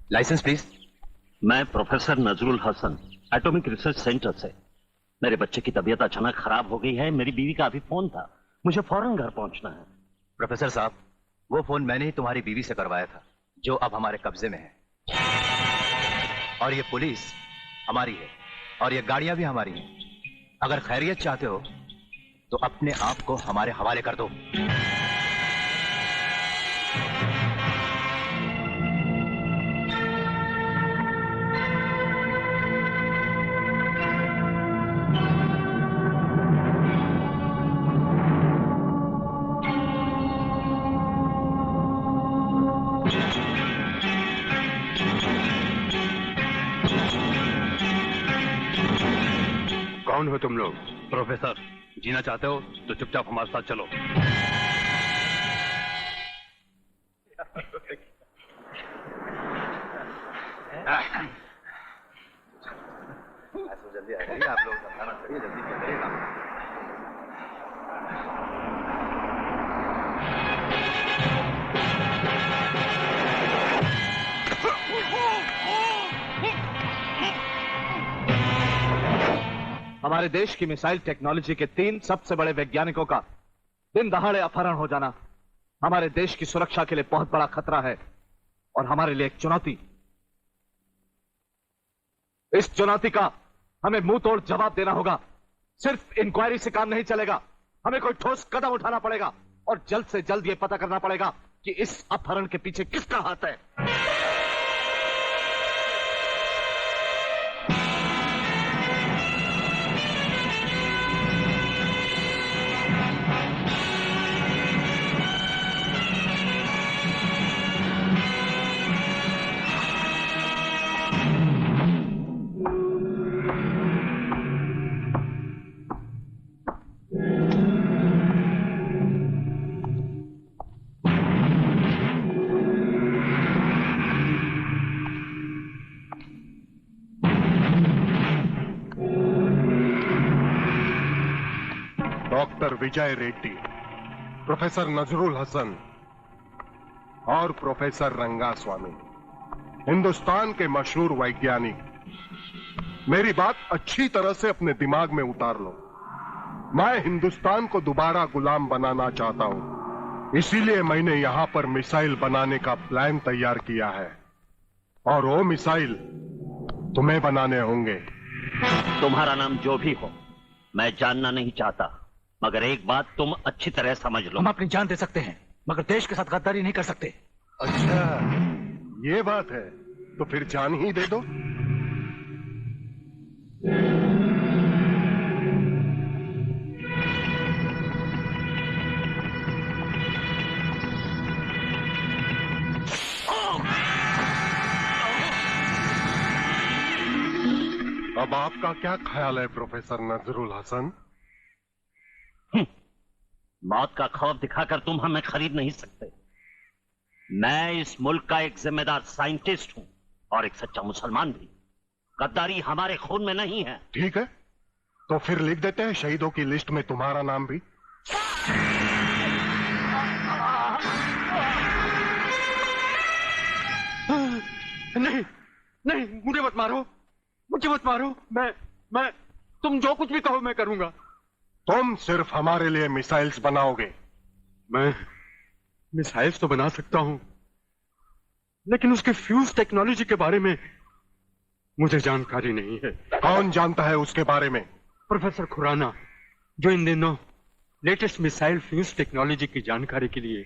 Licence please. मैं professor Nazrul Hasan, atomic research centre से। मेरे बच्चे की तबीयत अचानक खराब हो गई है। मेरी बीवी का अभी फोन था, मुझे फौरन घर पहुंचना है। प्रोफेसर साहब, वो फोन मैंने ही तुम्हारी बीवी से करवाया था, जो अब हमारे कब्जे में है। और ये पुलिस हमारी है और ये गाड़ियां भी हमारी हैं। अगर खैरियत चाहते हो तो अपने आप को हमारे हवाले कर दो। कौन हो तुम लोग? प्रोफेसर, जीना चाहते हो तो चुपचाप हमारे साथ चलो। जल्दी आइए, आप लोग समझाना चाहिए, जल्दी करिएगा। हमारे देश की मिसाइल टेक्नोलॉजी के 3 सबसे बड़े वैज्ञानिकों का दिन दहाड़े अपहरण हो जाना हमारे देश की सुरक्षा के लिए बहुत बड़ा खतरा है और हमारे लिए एक चुनौती। इस चुनौती का हमें मुंह तोड़ जवाब देना होगा। सिर्फ इंक्वायरी से काम नहीं चलेगा, हमें कोई ठोस कदम उठाना पड़ेगा और जल्द से जल्द यह पता करना पड़ेगा कि इस अपहरण के पीछे किसका हाथ है। डॉक्टर विजय रेड्डी, प्रोफेसर नजरुल हसन और प्रोफेसर रंगास्वामी, हिंदुस्तान के मशहूर वैज्ञानिक। मेरी बात अच्छी तरह से अपने दिमाग में उतार लो। मैं हिंदुस्तान को दोबारा गुलाम बनाना चाहता हूं, इसीलिए मैंने यहां पर मिसाइल बनाने का प्लान तैयार किया है और वो मिसाइल तुम्हें बनाने होंगे। तुम्हारा नाम जो भी हो, मैं जानना नहीं चाहता, मगर एक बात तुम अच्छी तरह समझ लो। हम अपनी जान दे सकते हैं मगर देश के साथ गद्दारी नहीं कर सकते। अच्छा, ये बात है तो फिर जान ही दे दो। अब आपका क्या ख्याल है प्रोफेसर नजरुल हसन? मौत का खौफ दिखाकर तुम हमें खरीद नहीं सकते। मैं इस मुल्क का एक जिम्मेदार साइंटिस्ट हूं और एक सच्चा मुसलमान भी। गद्दारी हमारे खून में नहीं है। ठीक है, तो फिर लिख देते हैं शहीदों की लिस्ट में तुम्हारा नाम भी। नहीं नहीं, मुझे मत मारो, मुझे मत मारो। मैं तुम जो कुछ भी कहो मैं करूंगा। तुम सिर्फ हमारे लिए मिसाइल्स बनाओगे। मैं मिसाइल्स तो बना सकता हूं, लेकिन उसके फ्यूज टेक्नोलॉजी के बारे में मुझे जानकारी नहीं है। कौन जानता है उसके बारे में? प्रोफेसर खुराना, जो इन दिनों लेटेस्ट मिसाइल फ्यूज टेक्नोलॉजी की जानकारी के लिए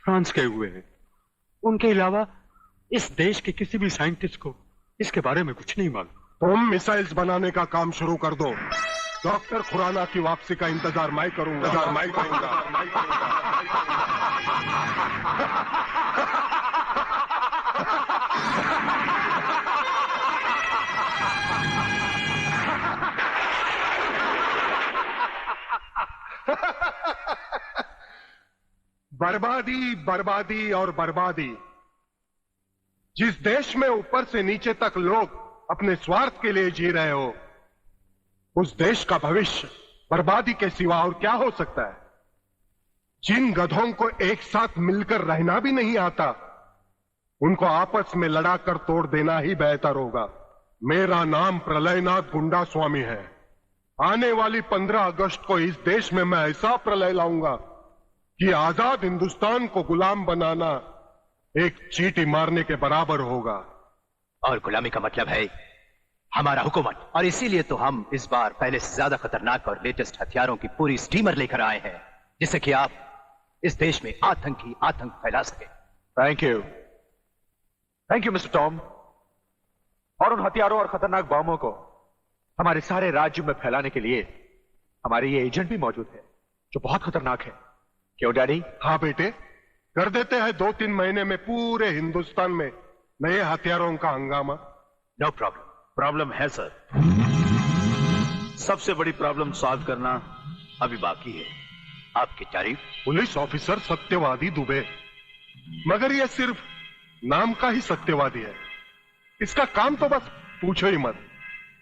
फ्रांस गए हुए हैं। उनके अलावा इस देश के किसी भी साइंटिस्ट को इसके बारे में कुछ नहीं मालूम। तुम मिसाइल्स बनाने का काम शुरू कर दो। डॉक्टर खुराना की वापसी का इंतजार मैं करूंगा। बर्बादी, बर्बादी और बर्बादी। जिस देश में ऊपर से नीचे तक लोग अपने स्वार्थ के लिए जी रहे हो, उस देश का भविष्य बर्बादी के सिवा और क्या हो सकता है? जिन गधों को एक साथ मिलकर रहना भी नहीं आता, उनको आपस में लड़ाकर तोड़ देना ही बेहतर होगा। मेरा नाम प्रलयनाथ गुंडा स्वामी है। आने वाली 15 अगस्त को इस देश में मैं ऐसा प्रलय लाऊंगा कि आजाद हिंदुस्तान को गुलाम बनाना एक चींटी मारने के बराबर होगा। और गुलामी का मतलब है हमारा हुकूमत। और इसीलिए तो हम इस बार पहले से ज्यादा खतरनाक और लेटेस्ट हथियारों की पूरी स्टीमर लेकर आए हैं, जिससे कि आप इस देश में आतंक फैला सके। Thank you mister Tom. और उन हथियारों और खतरनाक बमों को हमारे सारे राज्य में फैलाने के लिए हमारे ये एजेंट भी मौजूद है जो बहुत खतरनाक है। क्यों डैडी? हाँ बेटे, कर देते हैं 2-3 महीने में पूरे हिंदुस्तान में नए हथियारों का हंगामा। No problem. प्रॉब्लम है सर। सबसे बड़ी प्रॉब्लम सॉल्व करना अभी बाकी है। आपकी तारीफ। पुलिस ऑफिसर सत्यवादी दुबे, मगर यह सिर्फ नाम का ही सत्यवादी है। इसका काम तो बस पूछो ही मत।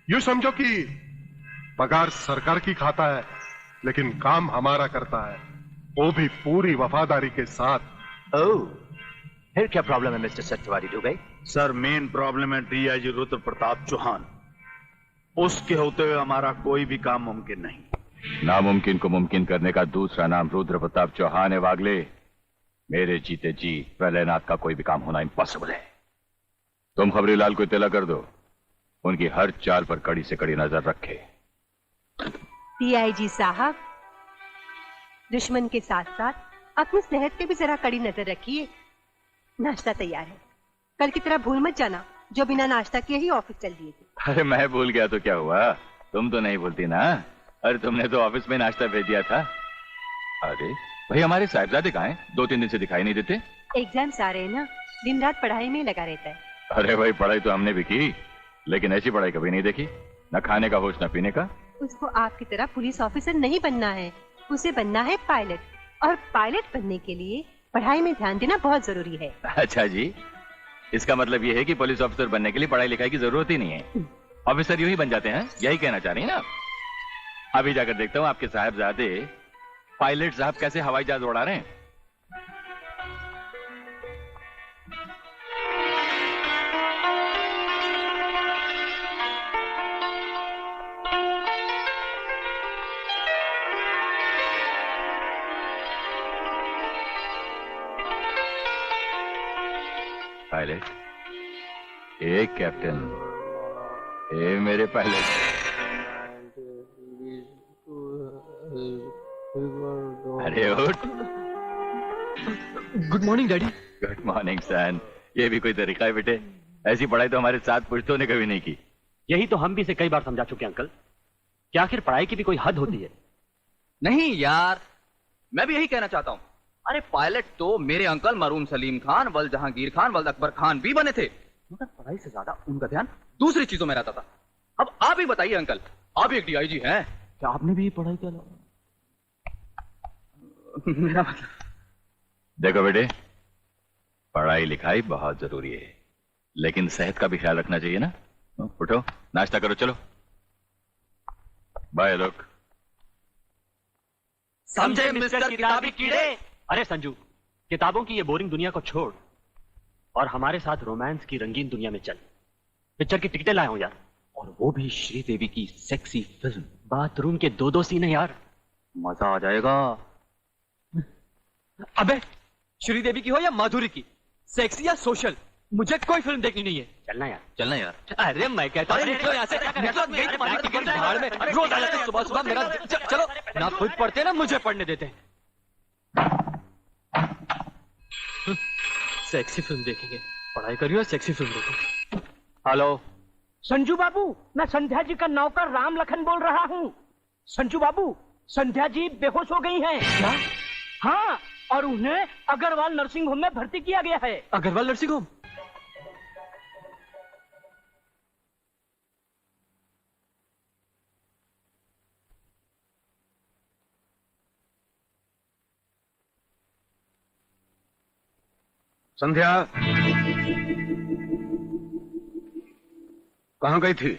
यूं समझो कि पगार सरकार की खाता है, लेकिन काम हमारा करता है, वो भी पूरी वफादारी के साथ। ओह, फिर क्या प्रॉब्लम है मिस्टर सत्यवादी दुबे? सर मेन प्रॉब्लम है डीआईजी रुद्र प्रताप चौहान। उसके होते हुए हमारा कोई भी काम मुमकिन नहीं। नामुमकिन को मुमकिन करने का दूसरा नाम रुद्र प्रताप चौहान है वागले। मेरे जीते जी प्रलयनाथ का कोई भी काम होना इम्पॉसिबल है। तुम खबरीलाल को इत्तला कर दो, उनकी हर चाल पर कड़ी से कड़ी नजर रखे। डीआईजी साहब, दुश्मन के साथ साथ अपनी सेहत पे भी जरा कड़ी नजर रखिए। नाश्ता तैयार है, कल की तरह भूल मत जाना जो बिना नाश्ता किए ही ऑफिस चल दिए थे। अरे मैं भूल गया तो क्या हुआ, तुम तो नहीं भूलती ना। अरे तुमने तो ऑफिस में नाश्ता भेज दिया था। अरे भाई, हमारे साहिबजादे कहाँ हैं? 2-3 दिन से दिखाई नहीं देते। एग्जाम्स आ रहे हैं ना, दिन रात पढ़ाई में लगा रहता है। अरे भाई, पढ़ाई तो हमने भी की, लेकिन ऐसी पढ़ाई कभी नहीं देखी। न खाने का होश न पीने का। उसको आपकी तरह पुलिस ऑफिसर नहीं बनना है, उसे बनना है पायलट। और पायलट बनने के लिए पढ़ाई में ध्यान देना बहुत जरूरी है। अच्छा जी, इसका मतलब ये है कि पुलिस ऑफिसर बनने के लिए पढ़ाई लिखाई की जरूरत ही नहीं है, ऑफिसर यूं ही बन जाते हैं, यही कहना चाह रही हैं ना? अभी जाकर देखता हूँ आपके साहबजादे पायलट साहब कैसे हवाई जहाज उड़ा रहे हैं। पायलट, एक कैप्टन, ए मेरे पायलट। अरे उठ। Good morning daddy. Good morning son. ये भी कोई तरीका है बेटे? ऐसी पढ़ाई तो हमारे साथ पुश्तों ने कभी नहीं की। यही तो हम भी इसे कई बार समझा चुके हैं अंकल, कि आखिर पढ़ाई की भी कोई हद होती है। नहीं यार, मैं भी यही कहना चाहता हूं। अरे पायलट तो मेरे अंकल मरून सलीम खान, वल जहांगीर खान, वल अकबर खान भी बने थे, मगर पढ़ाई से ज्यादा उनका ध्यान दूसरी चीजों में रहता था। अब आप ही बताइए अंकल, आप एक डीआईजी हैं, क्या आपने भी पढ़ाई किया? मेरा मतलब, देखो बेटे, पढ़ाई लिखाई बहुत जरूरी है, लेकिन सेहत का भी ख्याल रखना चाहिए ना। उठो, नाश्ता करो, चलो। बाय लोग। समझे मिस्टर किताबी कीड़े? अरे संजू, किताबों की ये बोरिंग दुनिया को छोड़ और हमारे साथ रोमांस की रंगीन दुनिया में चल। पिक्चर की टिकटें लाया हूं यार, और वो भी श्रीदेवी की सेक्सी फिल्म। बाथरूम के 2-2 सीन है यार, मजा आ जाएगा। अबे, श्रीदेवी की हो या माधुरी की, सेक्सी या सोशल, मुझे कोई फिल्म देखनी नहीं है। चलना यार, चलना यार। अरे मैं कहता हूँ निकलो यहाँ से, निकलो, गई तुम्हारी टिकट भाड़ में। रोज आ जाते सुबह सुबह मेरा। चलो ना, खुद पढ़ते ना मुझे पढ़ने देते। सेक्सी फिल्म देखेंगे, पढ़ाई करियो, सेक्सी फिल्म देखो। हेलो संजू बाबू, मैं संध्या जी का नौकर राम लखन बोल रहा हूँ। संजू बाबू, संध्या जी बेहोश हो गई हैं। क्या? हाँ, और उन्हें अग्रवाल नर्सिंग होम में भर्ती किया गया है। Agarwal nursing home? संध्या कहां गई थी?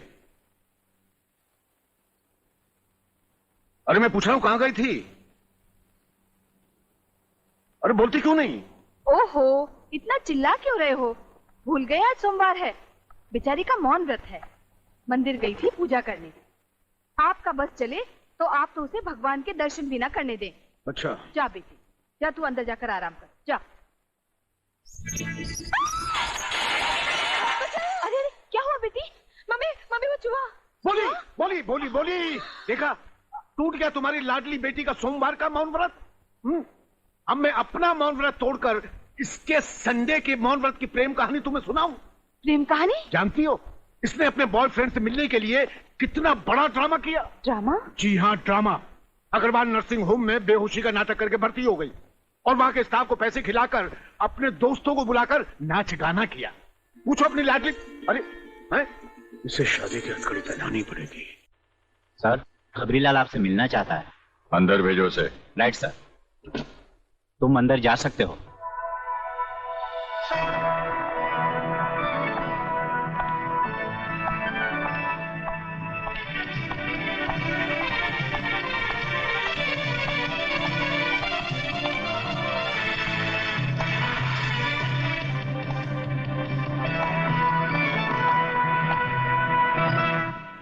अरे मैं पूछ रहा हूं, कहां गई थी? अरे बोलती क्यों नहीं? ओहो, इतना चिल्ला क्यों रहे हो? भूल गए आज सोमवार है। बेचारी का मौन व्रत है। मंदिर गई थी पूजा करने। आपका बस चले तो आप तो उसे भगवान के दर्शन भी ना करने दें। अच्छा। जा बेटी, जा तू अंदर जाकर आराम कर, जा। अरे क्या हुआ बेटी? मम्मी मम्मी वो चूहा। बोली बोली बोली बोली, देखा टूट गया तुम्हारी लाडली बेटी का सोमवार का मौन व्रत। अब मैं अपना मौन व्रत तोड़कर इसके संडे के मौन व्रत की प्रेम कहानी तुम्हें सुनाऊं। प्रेम कहानी? जानती हो इसने अपने बॉयफ्रेंड से मिलने के लिए कितना बड़ा ड्रामा किया। ड्रामा? जी हाँ ड्रामा। अग्रवाल नर्सिंग होम में बेहोशी का नाटक करके भर्ती हो गई और वहां के स्टाफ को पैसे खिलाकर अपने दोस्तों को बुलाकर नाच गाना किया। पूछो अपनी लाडली। अरे है? इसे शादी की हथकड़ी पहनानी पड़ेगी। सर खबरीलाल आपसे मिलना चाहता है। अंदर भेजो उसे। Right sir. तुम अंदर जा सकते हो।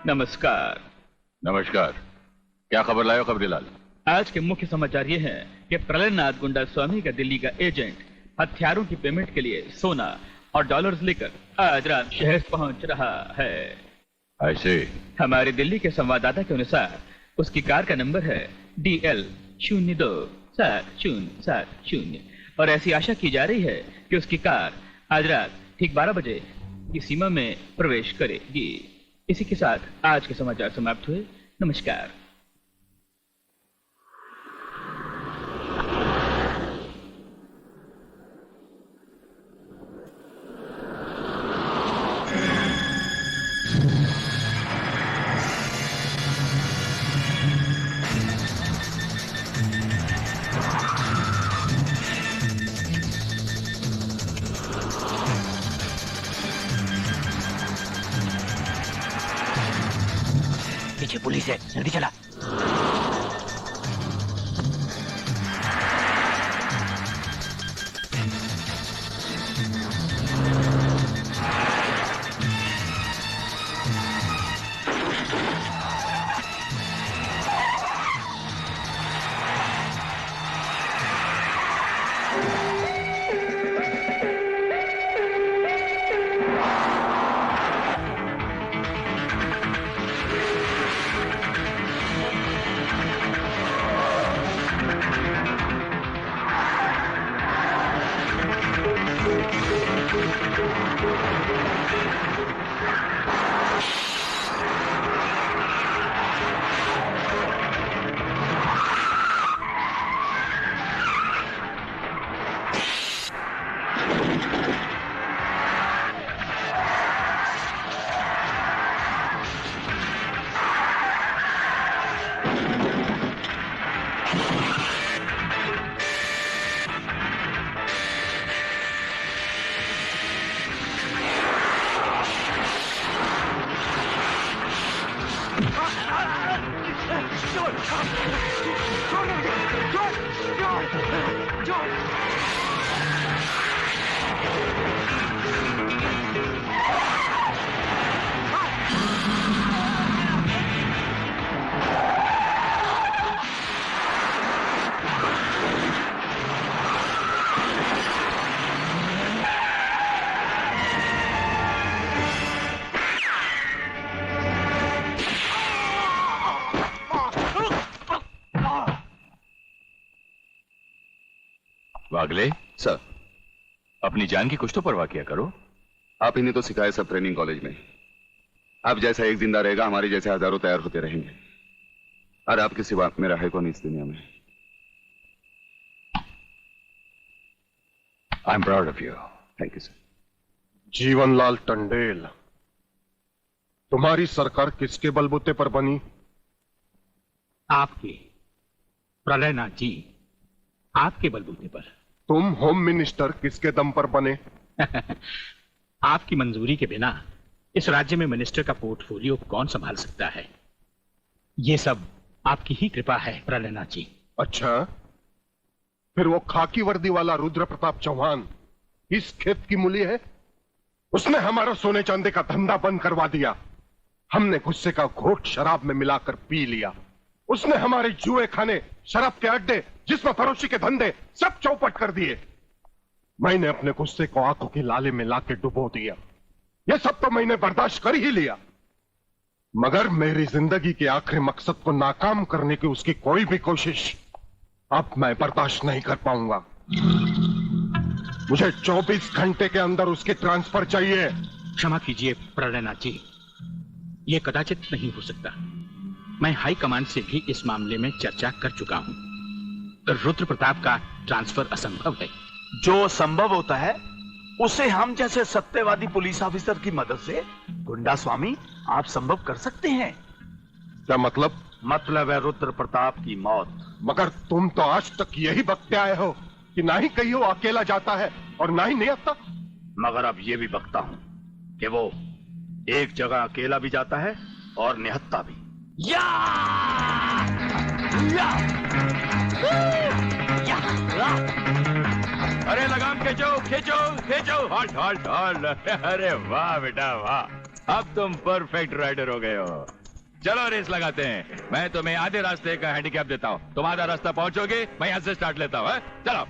नमस्कार। नमस्कार। क्या खबर लाए हो खबरीलाल? आज के मुख्य समाचार ये हैं कि प्रलयनाथ गुंडा स्वामी का दिल्ली का एजेंट हथियारों की पेमेंट के लिए सोना और डॉलर्स लेकर आज रात शहर पहुंच रहा है। ऐसे हमारे दिल्ली के संवाददाता के अनुसार उसकी कार का नंबर है DL027070 और ऐसी आशा की जा रही है कि उसकी कार आज रात ठीक 12 बजे की सीमा में प्रवेश करेगी। इसी के साथ आज के समाचार समाप्त हुए। नमस्कार। पीछे पुलिस है, जल्दी चला। वागले सर, अपनी जान की कुछ तो परवाह किया करो। आप ही ने तो सिखाया सब ट्रेनिंग कॉलेज में। आप जैसा एक जिंदा रहेगा, हमारे जैसे हजारों तैयार होते रहेंगे। और आपके सिवा मेरा है कौन इस दुनिया में। I am proud of you. Thank you sir. Jeevanlal Tandel, तुम्हारी सरकार किसके बलबूते पर बनी? आपके, प्रलयनाथ जी, आपके बलबूते पर। तुम होम मिनिस्टर किसके दम पर बने? आपकी मंजूरी के बिना इस राज्य में मिनिस्टर का पोर्टफोलियो कौन संभाल सकता है? ये सब आपकी ही कृपा है प्रलयनाथ जी। अच्छा, फिर वो खाकी वर्दी वाला रुद्र प्रताप चौहान इस खेत की मूली है? उसने हमारा सोने चांदी का धंधा बंद करवा दिया। हमने गुस्से का घोट शराब में मिलाकर पी लिया। उसने हमारे जुए खाने, शराब के अड्डे, जिस्म फरोशी के धंधे सब चौपट कर दिए। मैंने अपने गुस्से को आंखों की लाले में लाके डुबो दिया। यह सब तो मैंने बर्दाश्त कर ही लिया, मगर मेरी जिंदगी के आखिरी मकसद को नाकाम करने की उसकी कोई भी कोशिश अब मैं बर्दाश्त नहीं कर पाऊंगा। मुझे 24 घंटे के अंदर उसकी ट्रांसफर चाहिए। क्षमा कीजिए प्रणयनाथ जी, ये कदाचित नहीं हो सकता। मैं हाई कमांड से भी इस मामले में चर्चा कर चुका हूं। रुद्र प्रताप का ट्रांसफर असंभव है। जो संभव होता है उसे हम जैसे सत्यवादी पुलिस ऑफिसर की मदद से गुंडा स्वामी आप संभव कर सकते हैं। क्या मतलब? मतलब है रुद्र प्रताप की मौत। मगर तुम तो आज तक यही बकते आए हो कि ना ही कहीं वो अकेला जाता है और ना ही निहत्ता। मगर अब ये भी बकता हूं कि वो एक जगह अकेला भी जाता है और निहत्ता भी। या! या! या! अरे लगाम खींचो खींचो खींचो। Halt halt halt. अरे वाह बेटा वाह, अब तुम परफेक्ट राइडर हो गए हो। चलो रेस लगाते हैं। मैं तुम्हें आधे रास्ते का हैंडीकैप देता हूँ, तुम आधा रास्ता पहुंचोगे, मैं यहां से स्टार्ट लेता हूँ। चलो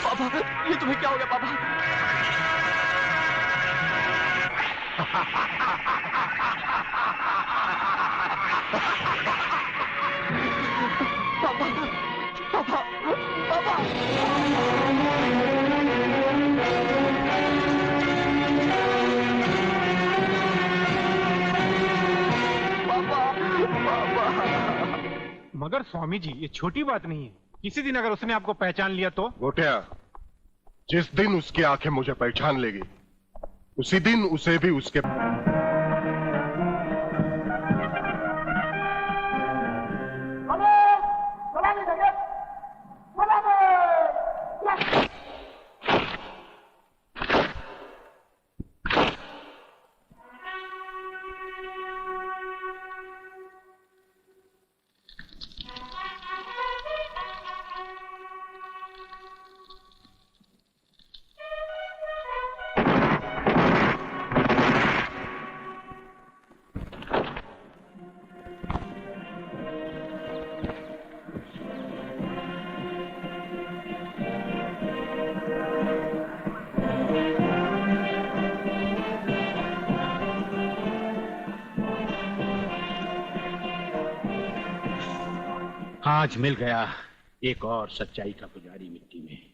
पापा, ये तुम्हें क्या हो गया पापा? पापा, पापा, पापा। मगर स्वामी जी, ये छोटी बात नहीं है। किसी दिन अगर उसने आपको पहचान लिया तो? गोटिया, जिस दिन उसकी आंखें मुझे पहचान लेगी उसी दिन उसे भी उसके आज मिल गया एक और सच्चाई का पुजारी मिट्टी में।